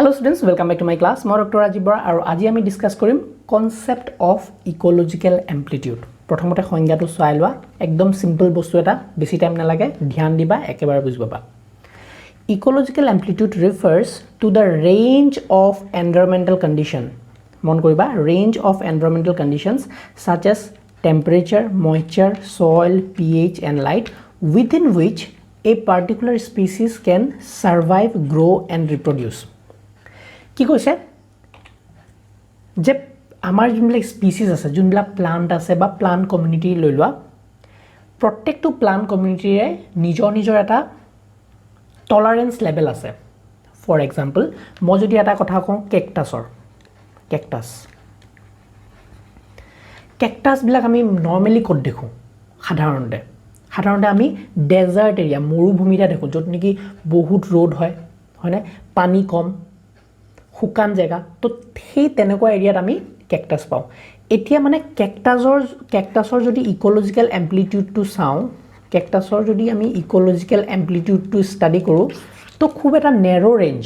Hello students, welcome back to my class. মই doctor Rajiv Bora আৰু আজি আমি ডিসকাস কৰিম কনসেপ্ট অফ ইকোলজিক্যাল এম্প্লিটিউড। প্ৰথমতে সংজ্ঞাটো চাই লোৱা, একদম সিম্পল বস্তু এটা, বেছি টাইম নালাগে, ধ্যান দিবা, একেবাৰে বুজি পাবা। Ecological amplitude refers to the range of environmental condition. মন কৰিবা, range of environmental conditions such as temperature, moisture, soil, pH and light within which a particular species can survive, grow and reproduce. কি কৈছে যে আমাৰ যোনবিলাক species আছে, যোনবিলাক plant আছে বা প্লান্ট কমিউনিটি লৈ লোৱা, প্ৰত্যেকটো প্লান্ট কমিউনিটিৰে নিজৰ এটা টলাৰেন্স লেভেল আছে। ফৰ এক্সাম্পল, মই যদি এটা কথা কওঁ কেকটাছবিলাক আমি নৰ্মেলি ক'ত দেখোঁ? সাধাৰণতে আমি ডেজাৰ্ট এৰিয়া, মৰুভূমিতে দেখোঁ, য'ত নেকি বহুত ৰ'দ হয়, হয়নে, পানী কম, শুকান জেগা, তো সেই তেনেকুৱা এৰিয়াত আমি কেকটাছ পাওঁ। এতিয়া মানে কেকটাছৰ যদি ইকোলজিক্যাল এম্প্লিটিউডটো চাওঁ, কেকটাছৰ যদি আমি ইকোলজিক্যাল এম্প্লিটিউডটো ষ্টাডি কৰোঁ, তো খুব এটা নেৰো ৰেঞ্জ,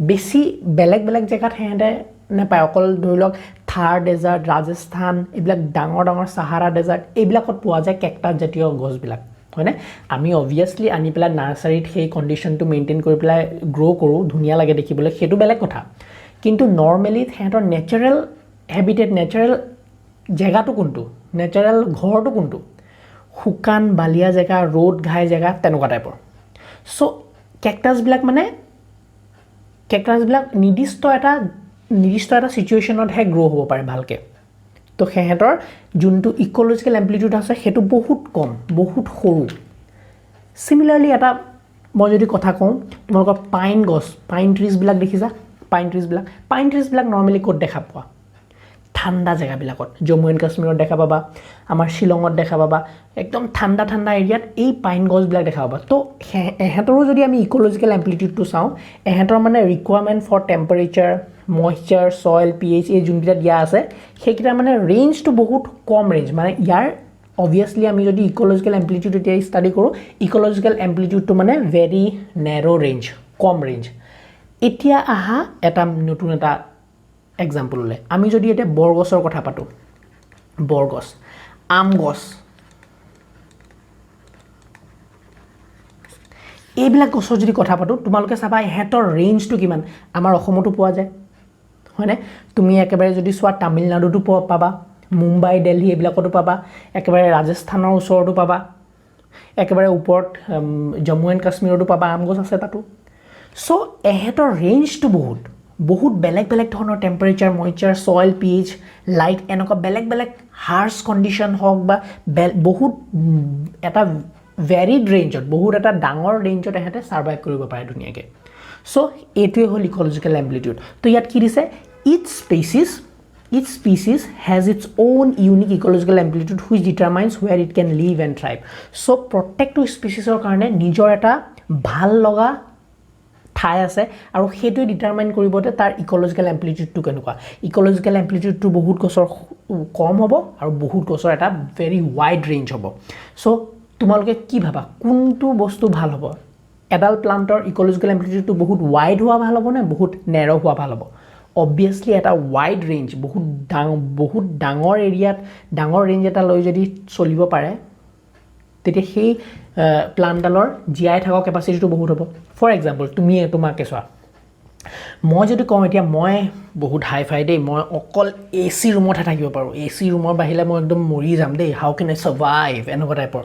বেছি বেলেগ জেগাত সিহঁতে নাপায়। অকল ধৰি লওক থাৰ ডেজাৰ্ট, ৰাজস্থান, এইবিলাক ডাঙৰ চাহাৰা ডেজাৰ্ট, এইবিলাকত পোৱা যায় কেকটাছ জাতীয় গছবিলাক, হয়নে? আমি অবভিয়াছলি আনি পেলাই নাৰ্চাৰীত সেই কণ্ডিশ্যনটো মেইনটেইন কৰি পেলাই গ্ৰ' কৰোঁ, ধুনীয়া লাগে দেখিবলৈ, সেইটো বেলেগ কথা। কিন্তু নৰ্মেলি সিহঁতৰ নেচাৰেল হেবিটেট, নেচাৰেল জেগাটো কোনটো, নেচাৰেল ঘৰটো কোনটো? শুকান বালিয়া জেগা, ৰ'দ ঘাই জেগা, তেনেকুৱা টাইপৰ। চ' কেকটাছবিলাক নিৰ্দিষ্ট এটা ছিটুৱেশ্যনতহে গ্ৰ' হ'ব পাৰে ভালকৈ। তো সিহঁতৰ যোনটো ইকোলজিক্যাল এম্প্লিটিউড আছে সেইটো বহুত কম, বহুত সৰু। চিমিলাৰলি এটা মই যদি কথা কওঁ, তোমালোকৰ পাইন ট্ৰিজবিলাক দেখিছা? পাইন ট্ৰিজবিলাক নৰ্মেলি ক'ত দেখা পোৱা? ঠাণ্ডা জেগাবিলাকত, জম্মু এণ্ড কাশ্মীৰত দেখা পাবা, আমাৰ শ্বিলঙত দেখা পাবা, একদম ঠাণ্ডা এৰিয়াত এই পাইন গছবিলাক দেখা পাবা। তো এহেঁতৰো যদি আমি ইকোলজিক্যাল এম্প্লিটিউডটো চাওঁ, এহেঁতৰ মানে requirement for temperature, moisture, soil, pH, এই যোনকেইটা দিয়া আছে, সেইকেইটা মানে ৰেঞ্জটো বহুত কম ৰেঞ্জ। মানে ইয়াৰ অবভিয়াছলি আমি যদি ইকোলজিক্যাল এম্প্লিটিউড এতিয়া ষ্টাডি কৰোঁ, ইকোলজিক্যাল এম্প্লিটিউডটো মানে ভেৰি নেৰো ৰেঞ্জ, কম ৰেঞ্জ। এতিয়া আহা এটা নতুন এটা এক্সাম্পললৈ, আমি যদি এতিয়া বৰগছৰ কথা পাতোঁ, বৰগছ, আম গছ, এইবিলাক গছৰ যদি কথা পাতোঁ, তোমালোকে চাবা ইহঁতৰ ৰেঞ্জটো কিমান। আমাৰ অসমতো পোৱা যায়, হয়নে? তুমি একেবাৰে যদি চোৱা তামিলনাডুতো পাবা, মুম্বাই, দিল্লী এইবিলাকতো পাবা, একেবাৰে ৰাজস্থানৰ ওচৰতো পাবা, একেবাৰে ওপৰত জম্মু এণ্ড কাশ্মীৰতো পাবা, আম গছ আছে তাতো। চ' এহেঁতৰ ৰেঞ্জটো বহুত বেলেগ ধৰণৰ temperature, moisture, soil, pH, light, এনেকুৱা বেলেগ হাৰ্ছ কণ্ডিশ্যন হওক বা বহুত এটা ভেৰিড ৰেঞ্জত, বহুত এটা ডাঙৰ ৰেঞ্জত এহেঁতে ছাৰ্ভাইভ কৰিব পাৰে ধুনীয়াকৈ। চ' এইটোৱে হ'ল ইকোলজিক্যাল এম্প্লিটিউড। তো ইয়াত কি দিছে? Each species has its own unique ecological amplitude which determines where it can live and thrive. So' প্ৰত্যেকটো স্পিচিছৰ কাৰণে নিজৰ এটা ভাল লগা ঠাই আছে আৰু সেইটোৱে ডিটাৰমাইন কৰিব যে তাৰ ইকোলজিক্যাল এম্প্লিটিউডটো কেনেকুৱা। ইকোলজিক্যাল এম্প্লিটিউডটো বহুত গছৰ কম হ'ব আৰু বহুত গছৰ এটা ভেৰি ৱাইড ৰেঞ্জ হ'ব। চ' তোমালোকে কি ভাবা, কোনটো বস্তু ভাল হ'ব? এডাল প্লাণ্টৰ ইকোলজিক্যাল এম্প্লিটিউডটো বহুত ৱাইড হোৱা ভাল হ'ব নে বহুত নেৰ' হোৱা ভাল হ'ব? অবভিয়াছলি এটা ৱাইড ৰেঞ্জ, বহুত ডাঙৰ এৰিয়াত ডাঙৰ ৰেঞ্জ এটা লৈ যদি চলিব পাৰে, তেতিয়া সেই প্লাণ্টডালৰ জীয়াই থকা কেপাচিটিটো বহুত হ'ব। ফৰ এক্সাম্পল, তোমাকে চোৱা, মই যদি কওঁ এতিয়া মই বহুত হাই ফাই দেই, মই অকল AC ৰুমতহে থাকিব পাৰোঁ, AC ৰুমৰ বাহিৰে মই একদম মৰি যাম দেই, হাউ কেন আই ছাৰ্ভাইভ, এনেকুৱা টাইপৰ,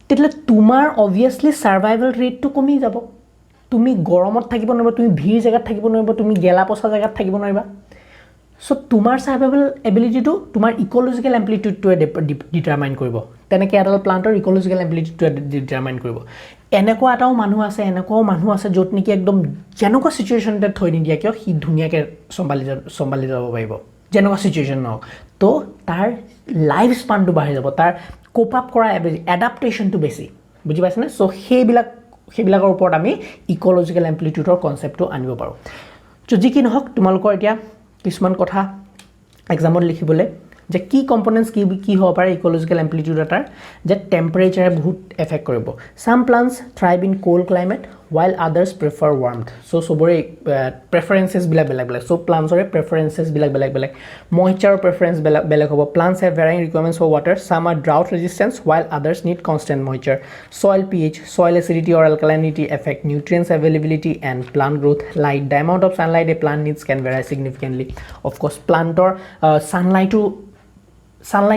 তেতিয়াহ'লে তোমাৰ অবভিয়াছলি ছাৰ্ভাইভেল ৰেটটো কমি যাব। তুমি গৰমত থাকিব নোৱাৰিবা, তুমি ভিৰ জেগাত থাকিব নোৱাৰিবা, তুমি গেলা পচা জেগাত থাকিব নোৱাৰিবা। চ' তোমাৰ ছাৰ্ভাইভেল এবিলিটিটো তোমাৰ ইকোলজিক্যাল এম্প্লিটিউডটোৱে ডিটাৰমাইন কৰিব। তেনেকৈ এডাল প্লাণ্টৰ ইকোলজিক্যাল এম্প্লিটিউডটোৱে ডিটাৰমাইন কৰিব। এনেকুৱাও মানুহ আছে য'ত নেকি একদম যেনেকুৱা ছিটুৱেশ্যনতে থৈ নিদিয়া কিয় সি ধুনীয়াকৈ চম্ভালি যাব পাৰিব, যেনেকুৱা ছিটুৱেশ্যন নহওক। তো তাৰ লাইফ স্পানটো বাঢ়ি যাব, তাৰ কোপ আপ কৰা এডাপ্টেশ্যনটো বেছি, বুজি পাইছেনে? চ' সেইবিলাকৰ ওপৰত আমি ইকোলজিক্যাল এম্প্লিটিউডৰ কনচেপ্টটো আনিব পাৰোঁ। চ' যি কি নহওক, তোমালোকৰ এতিয়া কিছুমান কথা এক্সামত লিখিবলৈ, যে কি কম্পনেণ্টছ কি হ'ব পাৰে ইকোলজিক্যাল এম্প্লিটিউড এটাৰ, যে টেম্পাৰেচাৰে বহুত এফেক্ট কৰিব। Some plants thrive in cold climate while others prefer warmth. So sobore preferences bilak belak. So plants ore preferences bilak belak. Moisture preference belak hobo. Plants have varying requirements for water. Some are drought resistant while others need constant moisture. Soil pH, soil acidity or alkalinity affect nutrients availability and plant growth. Light, the amount of sunlight a plant needs can vary significantly. Of course plantor sunlight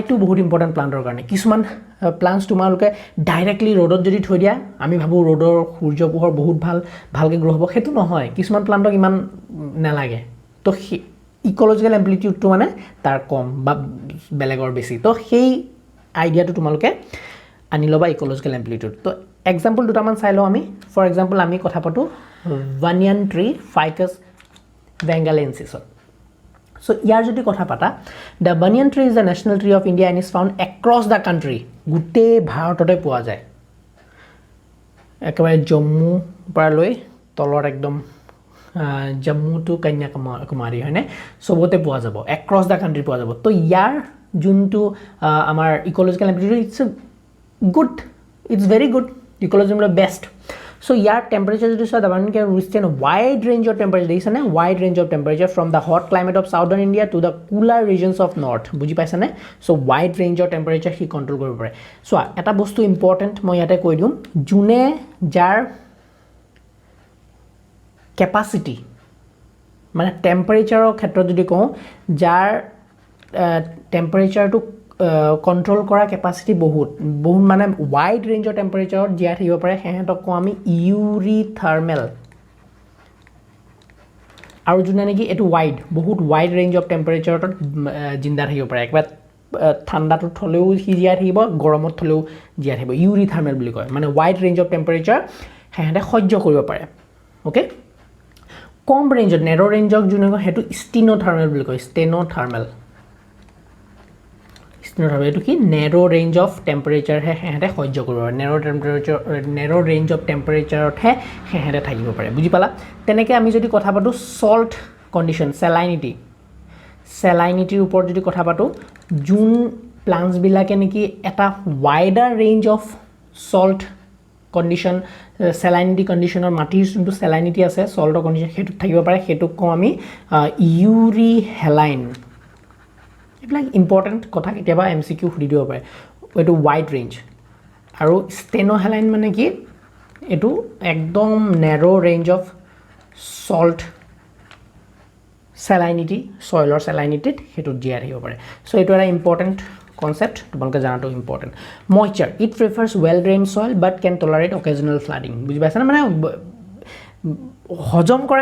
to বহুত important প্লান্টৰ কাৰণে কিছুমান plants তোমালোকে directly ৰ'দত যদি থৈ দিয়া আমি ভাবো ৰ'দৰ সূৰ্য পোহৰ বহুত ভালকে গ্ৰো হ'ব সেইটো নহয় কিছুমান প্লান্টক ইমান নালাগে তো ইকোলজিক্যাল এম্প্লিটিউডটো মানে তাৰ কম বা বেলেগৰ বেছি তো সেই আইডিয়াটো তোমালোকে আনি লবা ইকোলজিক্যাল এম্প্লিটিউড তো এক্সাম্পল দুটামান চাই লওঁ আমি ফৰ এক্সাম্পল আমি কথা পাতো বানিয়ান ট্ৰী ফাইকাছ বেংগালেন্সিছ So ইয়াৰ যদি কথা পাতা the banyan tree is the national tree of India and is found across the country গুটে ভাৰততে পোৱা যায় একেবাৰে জম্মু পৰা লৈ তলৰ একদম জম্মু টু কন্যাকুমাৰী হয়নে সবতে পোৱা যাব across the country পোৱা যাব তো ইয়াৰ যোনটো আমাৰ ecological amplitude it's very good ecological best so your temperature is the one can withstand a wide range of temperature there is a wide range of temperature from the hot climate of southern India to the cooler regions of north বুজি পাইছা নে so wide range of temperature he control কৰিব পাৰে so এটা বস্তু important মই ইয়াতে কৈ দিম জুনে যাৰ ক্যাপাসিটি মানে টেম্পাৰেচাৰৰ ক্ষেত্ৰত যদি কওঁ যাৰ টেম্পাৰেচাৰটো কন্ট্ৰোল কৰা ক্যাপাসিটি বহুত মানে ওয়াইড ৰেঞ্জৰ টেম্পাৰেচাৰত জিয়া থাকিব পাৰে হেহেতক কওঁ আমি ইউৰিথাৰ্মেল আৰু জুনে নেকি এটো ওয়াইড বহুত ওয়াইড ৰেঞ্জ অফ টেম্পাৰেচাৰত জিন্দা থাকিব পাৰে একবাৰ ঠাণ্ডাটো থলেও হি জিয়া থাকিব গৰমত থলেও জিয়া থাকিব ইউৰিথাৰ্মেল বুলি কয় মানে ওয়াইড ৰেঞ্জ অফ টেম্পাৰেচাৰ হেহেতে সহ্য কৰিব পাৰে ওকে কম ৰেঞ্জত নেৰো ৰেঞ্জক জুনে হেতু স্টেনোথাৰ্মেল বুলি কয় স্টেনোথাৰ্মেল এটো কি নেৰো ৰেঞ্জ অফ টেম্পাৰেচাৰ হেহেতে সহ্য কৰিব পাৰে নেৰো ৰেঞ্জ অফ টেম্পাৰেচাৰত হেহেতে থাকিব পাৰে বুজি পালা তেনেকে আমি যদি কথা পাতো সল্ট কন্ডিশন স্যালাইনিটিৰ ওপৰত যদি কথা পাতো জুন প্লান্টস বিলাকে নেকি এটা wider range of salt condition salinity কন্ডিশনৰ মাটিৰ যোনটো স্যালাইনিটি আছে সল্টৰ কন্ডিশন হেতু থাকিব পাৰে হেতু কম আমি ইউৰিহেলাইন এইবিলাক ইম্পৰ্টেন্ট কথা কেতিয়াবা এমসিকিউ খুদি দিব পাৰে এটো ওয়াইড ৰেঞ্জ আৰু স্টেনোহেলাইন মানে কি এটো একদম নেৰো ৰেঞ্জ অফ সল্ট স্যালাইনিটি সয়লৰ স্যালাইনিটিত হেতু জিয়া থাকিব পাৰে সো এটো এটা ইম্পৰ্টেন্ট কনসেপ্ট তোমালোকে জানাটো important moisture it prefers well drained soil but can tolerate occasional flooding বুজি পাইছা না মানে হজম কৰা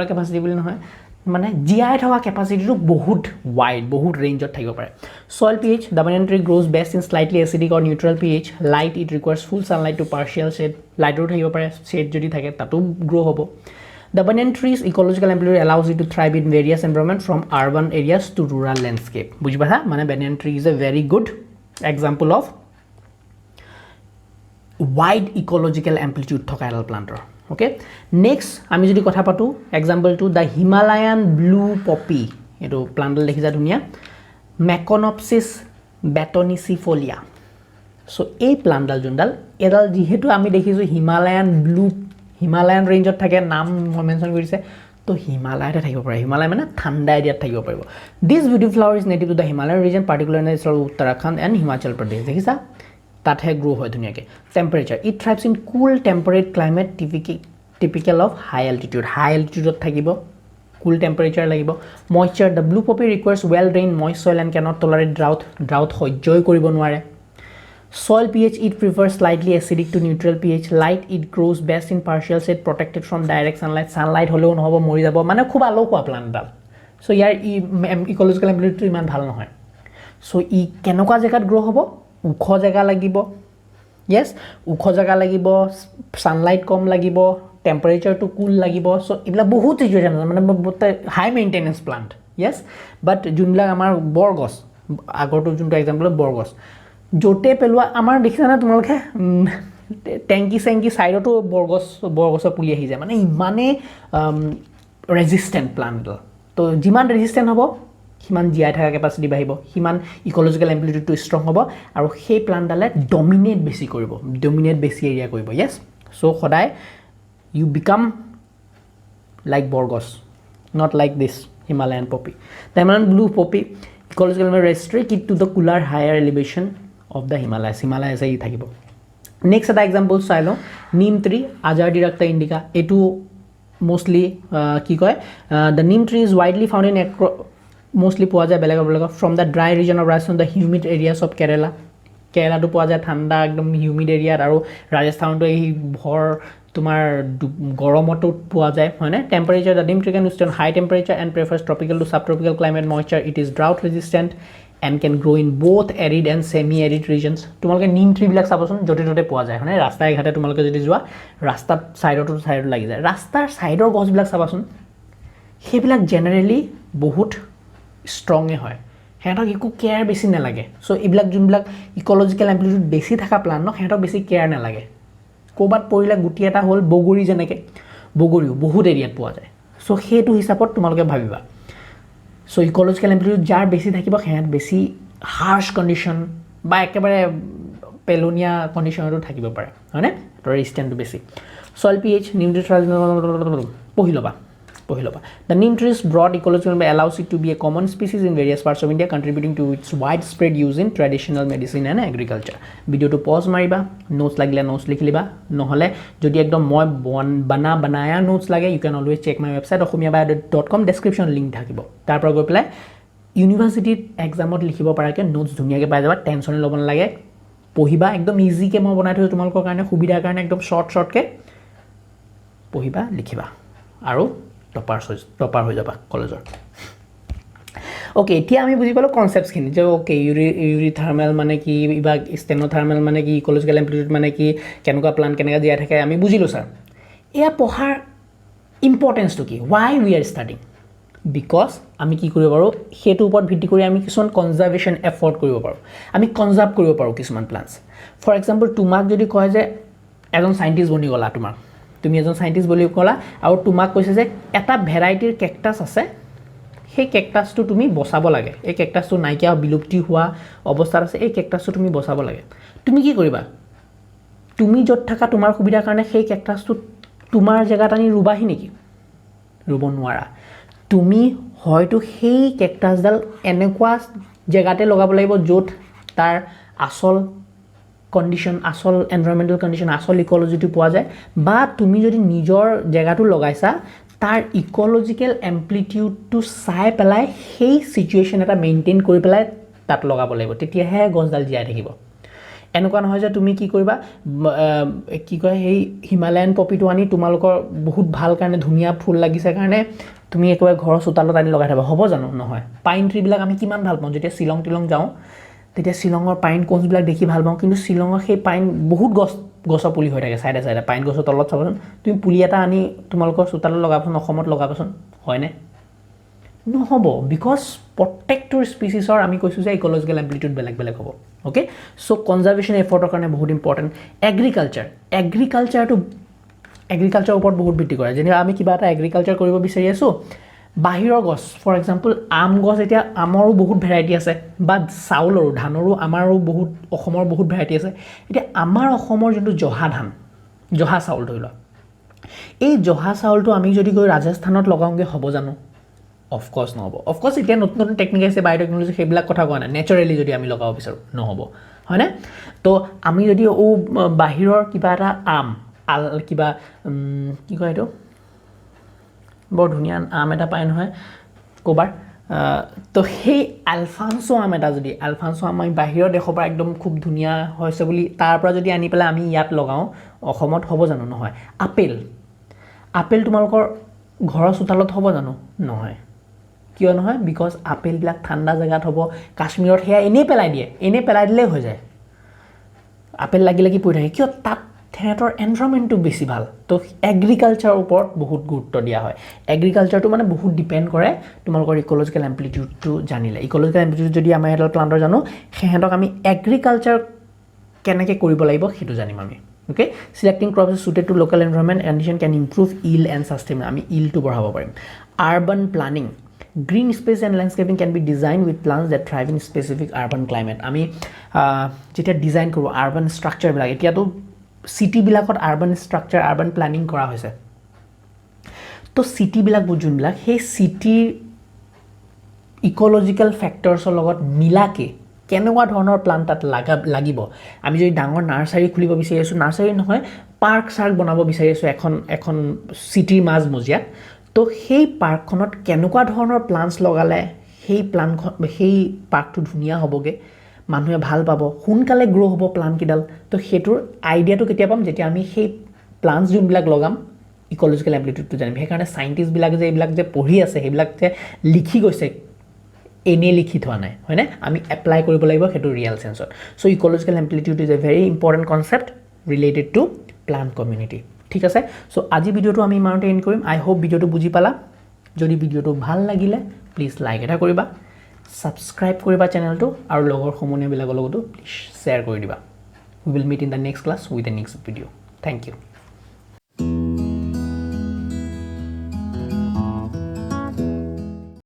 ক্যাপাসিটি বুলি নহয় মানে জিআই থকা ক্যাপাসিটিটো বহুত ওয়াইড বহুত ৰেঞ্জত থাকিব পাৰে soil pH the banyan tree grows best in slightly acidic or neutral pH light it requires full sunlight to partial shade light ro থাকিব পাৰে shade যদি থাকে তাতো গ্রো হ'ব the banyan tree's ecological amplitude allows it to thrive in various environments from urban areas to rural landscape বুজি পাছা মানে banyan tree is a very good example of wide ecological amplitude থকা এডাল প্লান্টৰ okay next আমি যদি কথা পাতো example to the Himalayan blue poppy এটো প্লান্টল দেখিছা ধুনিয়া Meconopsis batonicifolia so এই প্লান্টডাল জুনডাল এডাল যেহেতু আমি দেখিছো হিমালয়ান ৰেঞ্জত থাকে নাম মই মেনশন কৰিছে তো হিমালয়তে থাকিব পাৰে হিমালয় মানে ঠাণ্ডা এৰিয়াত থাকিব পাৰিব this beautiful flower is native to the Himalayan region particularly in Uttarakhand and Himachal Pradesh দেখিছা তাতে গ্রো হয় দুনিয়াকে temperature it thrives in cool temperate climate typical of high অ্যালটিটিউডত থাকিব কুল টেম্পারেচার লাগিব moisture the blue poppy requires well drain moist soil and cannot tolerate drought সহ্যই কৰিব নোৱাৰে soil pH it prefers slightly acidic to neutral pH light it grows best in partial shade protected from direct sunlight হলেও নহব মৰি যাব মানে খুব আলোকোৱা প্লান্টডাল so ইয়াৰ ecological ability ইমান ভাল নহয় সো ই কেনেকুৱা জায়গাত গ্রো হ'ব উখ জায়গা লাগিব yes উখ জায়গা লাগিব সানলাইট কম লাগিব টেম্পারেচার টু কুল লাগিব সো ইবলা বহুত সিচুয়েশন মানে হাই মেইনটেনেন্স প্লান্ট yes বাট জুনলা আমাৰ বৰগছ আগৰটো যোনটো এক্সাম্পল বৰগছ জোটে পেলোৱা আমাৰ দেখিছা না তোমালোকে ট্যাঙ্কি সাইডতো বৰগছৰ পুলি আহি যায় মানে ইমানে ৰেজিস্ট্যান্ট প্লান্ট তো যিমান ৰেজিস্ট্যান্ট হ'ব হিমান জিআই থাকা ক্যাপাসিটি বাঢ়িব হিমান ইকোলজিক্যাল এম্প্লিটিউডটো ষ্ট্ৰং হ'ব আৰু সেই প্লান্টডালে ডমিনেট বেছি এৰিয়া কৰিব yes সো সদায় you become like Borgos, not like this Himalayan poppy. The Himalayan blue poppy ecological restricted to the cooler higher elevation of the Himalayas. Himalayas ei thakibo. Next এটা example চাই লওঁ neem tree Azadirachta indica এটো mostly কি কয় the neem tree is widely found in mostly পোৱা যায় বেলেগ from the dry region of Rajasthan the humid areas of Kerala কেৰালাটো পোৱা যায় ঠাণ্ডা একদম হিউমিড এৰিয়াত আৰু ৰাজস্থানটো এই ভৰ তোমাৰ গৰমতো পোৱা যায় হয়নে temperature the neem tree can withstand high temperature and prefers tropical to subtropical climate moisture it is drought resistant and can grow in both arid and semi arid regions তোমালোকে neem tree বিলাক চাবচোন যতে ততে পোৱা যায় হয়নে ৰাস্তাই ঘাটে তোমালোকে যদি যোৱা ৰাস্তাত সাইডত লাগি যায় ৰাস্তাৰ সাইডৰ গছবিলাক চাবাচোন সেইবিলাক জেনাৰেলি বহুত ষ্ট্ৰং হয় হেঁতক একো কেয়াৰ বেছি নালাগে সো এইবিলাক যোনবিলাক ইকোলজিক্যাল এম্প্লিটিউড বেছি থকা প্লান ন হেঁতক বেছি কেয়াৰ নালাগে কোবাত পৰিলে গুটি এটা হ'ল বগৰী যেনেকে বগৰীও বহুত এৰিয়াত পোৱা যায় সো সেইটো হিচাপত তোমালোকে ভাবিবা সো ইকোলজিক্যাল এম্প্লিটিউড যাৰ বেছি থাকিব হেঁত বেছি হাৰ্শ কণ্ডিশ্যন বা একেবাৰে পেলোনিয়া কণ্ডিশ্যনতো থাকিব পাৰে হয়নে তো ৰেজিষ্টেন্টটো বেছি সয়েল পিএইচ নিউট্ৰিশনাল পঢ়ি ল'বা The neem tree's broad ecological allows it to be a common species in various parts of India, contributing to its widespread use in traditional medicine and agriculture. Video to pause mariba, notes lagile notes likh liba, nohole jodi ekdom moi banaya notes lage, you can always check my website okhomiyabaya.com description link thakibo. Tar pora goi pelai university exam ot likhibo parake notes dhuniya ke pai jaba, tension lobo nalage, pohiba ekdom easy ke moi banai thoisu tumalokor karone subidhar karone ekdom short ke pohiba likhiba aru topper হৈ যাবা কলেজৰ okay এতিয়া আমি বুজি পালো কনসেপ্টছখিনি যে okay eurythermal মানে কি বা ষ্টেনোথাৰ্মেল মানে কি ইকোলজিক্যাল এম্প্লিটিউড মানে কি কেনেকুৱা প্লান কেনেকৈ জীয়াই থাকে আমি বুজিলো স্যাৰ এয়া পঢ়াৰ ইম্পৰ্টেন্সটো কি why we are studying because আমি কি কৰিব পাৰো হেতু ওপৰত ভিত্তি কৰি আমি কিছুমান কনজাৰভেশ্যন এফৰ্ট কৰিব পাৰো আমি কনজাৰ্ভ কৰিব পাৰো কিছুমান প্লান্টস ফৰ এক্সাম্পল তোমাক যদি কয় যে এজন সাইন্টিষ্ট বনি গলা তোমাৰ তুমি এজন সাইন্টিষ্ট বুলি কলা আৰু তোমাক কৈছে যে এটা ভেৰাইটিৰ কেকটাছ আছে সেই কেকটাছটো তুমি বচাব লাগে এই কেকটাছটো নাইকিয়া বিলুপ্তি হোৱা অৱস্থাত আছে এই কেকটাছটো তুমি বচাব লাগে তুমি কি কৰিবা তুমি যত থাকা তোমাৰ সুবিধাৰ কাৰণে সেই কেকটাছটো তোমাৰ জায়গাত আনি ৰুবাহি নেকি ৰুব নোৱাৰা তুমি হয়তো সেই কেকটাছডাল এনেকুৱা জায়গাতে লগাব লাগিব য'ত তাৰ আসল কন্ডিশন আসল এনভায়ৰনমেন্টাল কন্ডিশন আসল ইকোলজিটো পোৱা যায় বা তুমি যদি নিজৰ জায়গাটো লগাইছা তাৰ ইকোলজিক্যাল এম্প্লিটিউডটো চাই পেলাই সেই সিচুৱেশন এটা মেইনটেইন কৰি পেলাই তাত লগাব লাগিব তেতিয়াহে গছডাল জীয়াই থাকিব এনেকুৱা নহয় যে তুমি কি কৰিবা কি কয় সেই হিমালয়ান পপিটো আনি তোমালোকৰ বহুত ভাল কাৰণে ধুনীয়া ফুল লাগিছে কাৰণে তুমি একবাৰ ঘৰৰ চোতালত আনি লগাই থবা হ'ব জানো নহয় পাইন ট্ৰি বিলাক আমি কিমান ভাল পাওঁ যেতিয়া শিলং টিলং যাওঁ তেতিয়া শিলঙৰ পাইন কোনবিলাক দেখি ভাল পাওঁ কিন্তু শিলঙৰ সেই পাইন বহুত গছৰ পুলি হৈ থাকে সাইডে সাইডে পাইন গছৰ তলত চাবচোন তুমি পুলি এটা আনি তোমালোকৰ চোতালত লগাবচোন অসমত লগাবচোন হয়নে নহব বিকজ প্ৰটেক্টৰ স্পিচিছৰ আমি কৈছো যে ইকোলজিক্যাল এম্প্লিটিউড বেলেগ বেলেগ হ'ব ওকে সো কনজাৰভেশ্যন এফৰ্টৰ কাৰণে বহুত ইম্পৰ্টেন্ট এগ্ৰিকালচাৰ ওপৰত বহুত ভিত্তি কৰে যেনে আমি কিবা এটা এগ্ৰিকালচাৰ কৰিব বিচাৰি আছো বাহিৰৰ গছ ফৰ এক্সাম্পল আম গছ এতিয়া আমৰো বহুত ভেৰাইটি আছে বা চাউলৰো ধানৰো আমাৰো বহুত অসমৰ বহুত ভেৰাইটি আছে এতিয়া আমাৰ অসমৰ যোনটো জহা চাউল ধৰি লওক এই জহা চাউলটো আমি যদি গৈ ৰাজস্থানত লগাওঁগে হ'ব জানো অফকোৰ্স নহব অফকোৰ্স এতিয়া নতুন নতুন টেকনিক আছে বায়োটেকনলজি সেইবিলাক কথা কোৱা নাই নেচাৰেলি যদি আমি লগাব বিচাৰো নহব হয়নে তো আমি যদি বাহিৰৰ কিবা এটা আম কিবা কি কয় এইটো বৰ ধুনীয়া আম এটা পায় নহয় কোবাৰ তো সেই আলফানসো আম এটা যদি আলফানসো আম আমি বাহিৰৰ দেশৰ পৰা একদম খুব ধুনীয়া হৈছে বুলি তাৰ পৰা যদি আনি পেলাই আমি ইয়াত লগাওঁ অসমত হ'ব জানো নহয় আপেল তোমালোকৰ ঘৰৰ চোতালত হ'ব জানো নহয় কিয় নহয় বিকজ আপেলবিলাক ঠাণ্ডা জায়গাত হ'ব কাশ্মীৰত হেয়া এনেই পেলাই দিলেই হৈ যায় আপেল লাগিলে কি পৰি থাকে কিয় তাত হেতৰ এনভায়ৰনমেন্টটো বেছি ভাল তো এগ্ৰিকালচাৰৰ ওপৰত বহুত গুৰুত্ব দিয়া হয় এগ্ৰিকালচাৰটো মানে বহুত ডিপেন্ড কৰে তোমালোকৰ ইকোলজিক্যাল এম্প্লিটিউডটো জানিলে ইকোলজিক্যাল এম্প্লিটিউড যদি আমাৰ এটা প্লান্টৰ জানো হেহঁতক আমি এগ্ৰিকালচাৰ কেনেকৈ কৰিব লাগিব সেইটো জানিম আমি okay selecting crops suited to local environment condition can improve yield and sustain আমি ইল্ডটো বঢ়াব পাৰিম urban planning green space and landscaping can be designed with plants that thrive in specific urban climate আমি যেতিয়া ডিজাইন কৰো urban structure বিলাক এতিয়াতো চিটিবিলাকত urban structure urban planning কৰা হৈছে তো চিটিবিলাক যোনবিলাক সেই চিটিৰ ইক'লজিকেল ফেক্টৰ্ছৰ লগত মিলাকে কেনেকুৱা ধৰণৰ প্লান তাত লাগিব আমি যদি ডাঙৰ নাৰ্চাৰী খুলিব বিচাৰি আছোঁ নাৰ্চাৰী নহয় পাৰ্ক চাৰ্ক বনাব বিচাৰি আছোঁ এখন চিটিৰ মাজমজিয়াত তো সেই পাৰ্কখনত কেনেকুৱা ধৰণৰ প্লান্টছ লগালে সেই পাৰ্কটো ধুনীয়া হ'বগৈ মানুহে ভাল পাব সোনকালে গ্ৰ' হ'ব প্লান্টকেইডাল তো সেইটোৰ আইডিয়াটো কেতিয়া পাম যেতিয়া আমি সেই প্লান্টছ যোনবিলাক লগাম ইক'লজিকেল এম্প্লিটিউডটো জানিম সেইকাৰণে চাইণ্টিষ্টবিলাক যে এইবিলাক যে পঢ়ি আছে সেইবিলাক যে লিখি গৈছে এনেই লিখি থোৱা নাই হয়নে আমি এপ্লাই কৰিব লাগিব সেইটো ৰিয়েল চেন্সত so' ecological amplitude is a very important concept related to plant community ঠিক আছে চ' আজি ভিডিঅ'টো আমি ইমানতে এণ্ড কৰিম আই হোপ ভিডিঅ'টো বুজি পালা যদি ভিডিঅ'টো ভাল লাগিলে প্লিজ লাইক এটা কৰিবা ছাবস্ক্ৰাইব কৰিবা চেনেলটো আৰু লগৰ সমনীয়াবিলাকৰ লগতো প্লিজ শ্বেয়াৰ কৰি দিবা we will meet in the next class with the next video' thank U